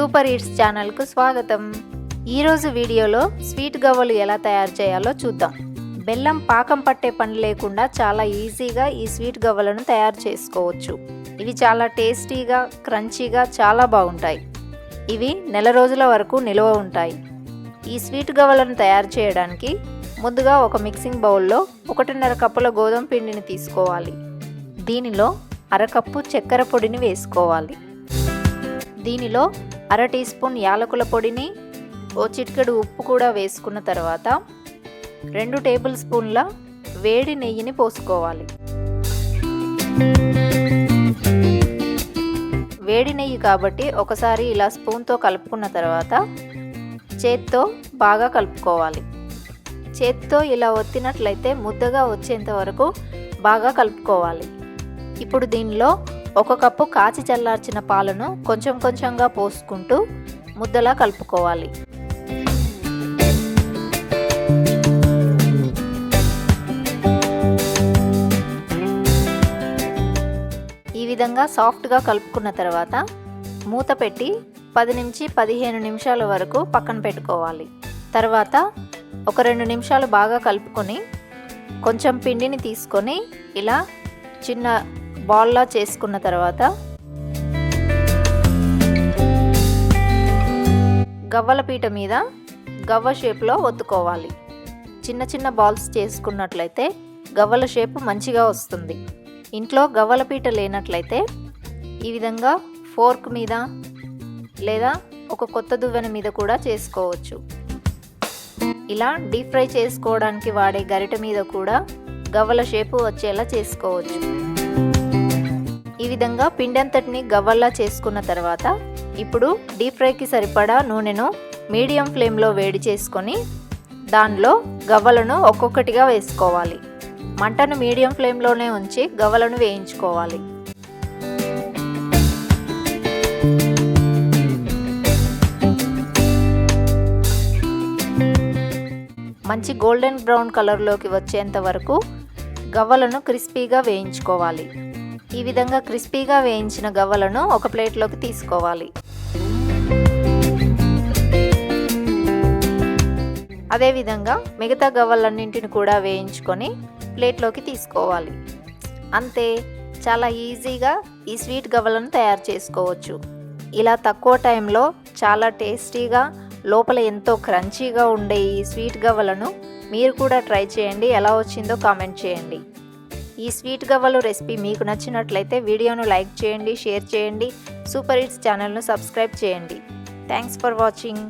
Super hits ఛానల్కు స్వాగతం. ఈరోజు వీడియోలో స్వీట్ గవ్వలు ఎలా తయారు చేయాలో చూద్దాం. బెల్లం పాకం పట్టే పని లేకుండా చాలా ఈజీగా ఈ స్వీట్ గవ్వలను తయారు చేసుకోవచ్చు. ఇవి చాలా టేస్టీగా, క్రంచీగా చాలా బాగుంటాయి. ఇవి నెల రోజుల వరకు నిల్వ ఉంటాయి. ఈ స్వీట్ గవ్వలను తయారు చేయడానికి ముందుగా ఒక మిక్సింగ్ బౌల్లో 1.5 కప్పుల గోధుమ పిండిని తీసుకోవాలి. దీనిలో అరకప్పు చక్కెర పొడిని వేసుకోవాలి. దీనిలో 1/2 టీ స్పూన్ యాలకుల పొడిని, ఓ చిటికెడు ఉప్పు కూడా వేసుకున్న తర్వాత 2 టేబుల్ స్పూన్ల వేడి నెయ్యిని పోసుకోవాలి. వేడి నెయ్యి కాబట్టి ఒకసారి ఇలా స్పూన్తో కలుపుకున్న తర్వాత చేత్తో బాగా కలుపుకోవాలి. చేత్తో ఇలా ఒత్తినట్లయితే ముద్దగా వచ్చేంత వరకు బాగా కలుపుకోవాలి. ఇప్పుడు దీనిలో 1 కప్పు కాచి చల్లార్చిన పాలను కొంచెం కొంచెంగా పోసుకుంటూ ముద్దలా కలుపుకోవాలి. ఈ విధంగా సాఫ్ట్గా కలుపుకున్న తర్వాత మూత పెట్టి 10 నుంచి 15 నిమిషాల వరకు పక్కన పెట్టుకోవాలి. తర్వాత ఒక 2 నిమిషాలు బాగా కలుపుకొని కొంచెం పిండిని తీసుకొని ఇలా చిన్న బాల్లా చేసుకున్న తర్వాత గవ్వల పీట మీద గవ్వ షేప్లో ఒత్తుకోవాలి. చిన్న చిన్న బాల్స్ చేసుకున్నట్లయితే గవ్వల షేప్ మంచిగా వస్తుంది. ఇంట్లో గవ్వల పీట లేనట్లయితే ఈ విధంగా ఫోర్క్ మీద లేదా ఒక కొత్త దువ్వెన మీద కూడా చేసుకోవచ్చు. ఇలా డీప్ ఫ్రై చేసుకోవడానికి వాడే గరిటె మీద కూడా గవ్వల షేపు వచ్చేలా చేసుకోవచ్చు. ఈ విధంగా పిండంతటిని గవ్వల్లా చేసుకున్న తర్వాత ఇప్పుడు డీప్ ఫ్రైకి సరిపడా నూనెను మీడియం ఫ్లేమ్లో వేడి చేసుకొని దానిలో గవ్వలను ఒక్కొక్కటిగా వేసుకోవాలి. మంటను మీడియం ఫ్లేమ్లోనే ఉంచి గవ్వలను వేయించుకోవాలి. మంచి గోల్డెన్ బ్రౌన్ కలర్లోకి వచ్చేంత వరకు గవ్వలను క్రిస్పీగా వేయించుకోవాలి. ఈ విధంగా క్రిస్పీగా వేయించిన గవ్వలను ఒక ప్లేట్లోకి తీసుకోవాలి. అదేవిధంగా మిగతా గవ్వలన్నింటిని కూడా వేయించుకొని ప్లేట్లోకి తీసుకోవాలి. అంతే, చాలా ఈజీగా ఈ స్వీట్ గవ్వలను తయారు చేసుకోవచ్చు. ఇలా తక్కువ టైంలో చాలా టేస్టీగా, లోపల ఎంతో క్రంచీగా ఉండే ఈ స్వీట్ గవ్వలను మీరు కూడా ట్రై చేయండి. ఎలా వచ్చిందో కామెంట్ చేయండి. ఈ స్వీట్ గవ్వలు రెసిపీ మీకు నచ్చినట్లయితే వీడియోను లైక్ చేయండి, షేర్ చేయండి, సూపర్ హిట్స్ ఛానల్ను సబ్స్క్రైబ్ చేయండి. Thanks for watching.